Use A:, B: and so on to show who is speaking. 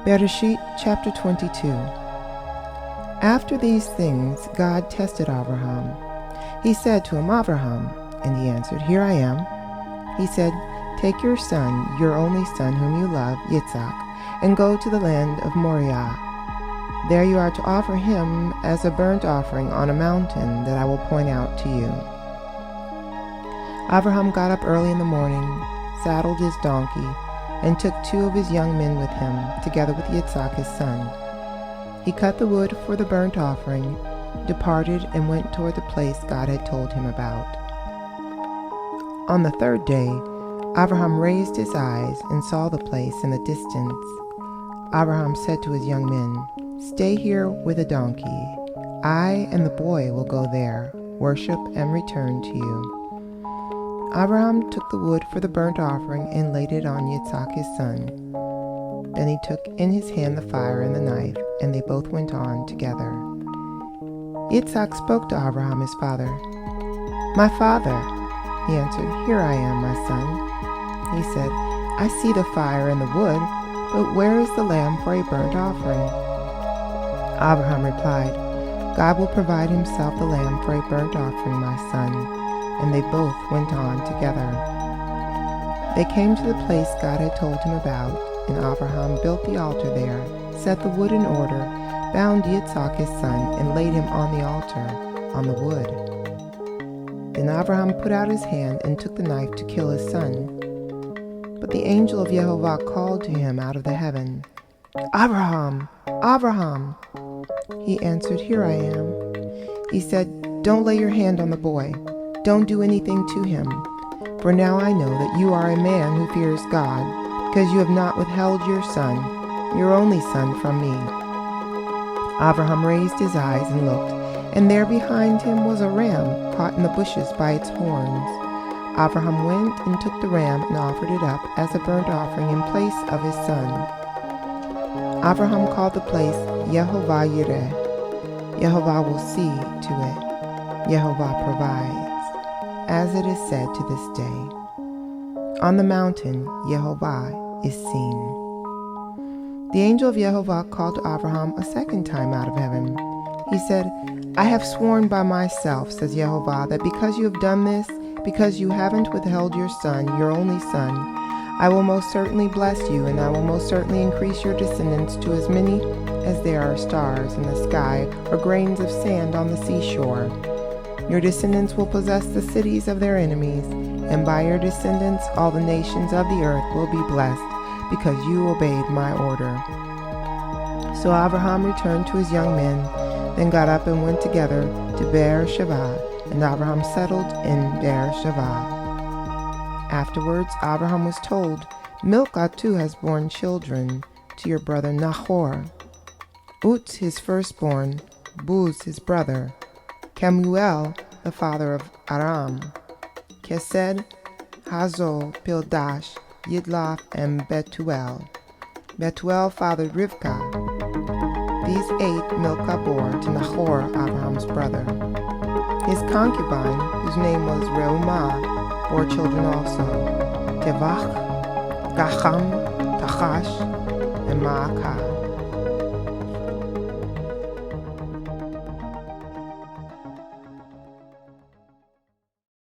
A: Bereshit chapter 22. After these things, God tested Abraham. He said to him, Abraham, and he answered, Here I am. He said, Take your son, your only son whom you love, Yitzhak, and go to the land of Moriah. There you are to offer him as a burnt offering on a mountain that I will point out to you. Abraham got up early in the morning, saddled his donkey, and took 2 of his young men with him, together with Yitzhak his son. He cut the wood for the burnt offering, departed, and went toward the place God had told him about. On the 3rd day, Abraham raised his eyes and saw the place in the distance. Abraham said to his young men, Stay here with the donkey. I and the boy will go there, worship, and return to you. Abraham took the wood for the burnt offering and laid it on Yitzhak his son. Then he took in his hand the fire and the knife, and they both went on together. Yitzhak spoke to Abraham his father. My father, he answered, Here I am, my son. He said, I see the fire and the wood, but where is the lamb for a burnt offering? Abraham replied, God will provide himself the lamb for a burnt offering, my son. And they both went on together. They came to the place God had told him about, and Abraham built the altar there, set the wood in order, bound Yitzhak his son, and laid him on the altar, on the wood. Then Abraham put out his hand and took the knife to kill his son. But the angel of Yehovah called to him out of the heaven, Abraham, Abraham! He answered, Here I am. He said, Don't lay your hand on the boy. Don't do anything to him, for now I know that you are a man who fears God, because you have not withheld your son, your only son, from me. Abraham raised his eyes and looked, and there behind him was a ram caught in the bushes by its horns. Abraham went and took the ram and offered it up as a burnt offering in place of his son. Abraham called the place Yehovah Yireh. Yehovah will see to it. Yehovah provides, as it is said to this day. On the mountain, Yehovah is seen. The angel of Yehovah called to Abraham a second time out of heaven. He said, I have sworn by myself, says Yehovah, that because you have done this, because you haven't withheld your son, your only son, I will most certainly bless you, and I will most certainly increase your descendants to as many as there are stars in the sky or grains of sand on the seashore. Your descendants will possess the cities of their enemies, and by your descendants all the nations of the earth will be blessed, because you obeyed my order. So Abraham returned to his young men, then got up and went together to Beer-sheva, and Abraham settled in Beer-sheva. Afterwards Abraham was told, Milcah too has borne children to your brother Nahor. Uz his firstborn, Buz his brother, Kemuel, the father of Aram, Kesed, Hazo, Pildash, Yidlaf, and Betuel. Betuel fathered Rivkah. These 8 Milcah bore to Nahor, Abraham's brother. His concubine, whose name was Reumah, bore children also, Tevach, Gacham, Tachash, and Maacah.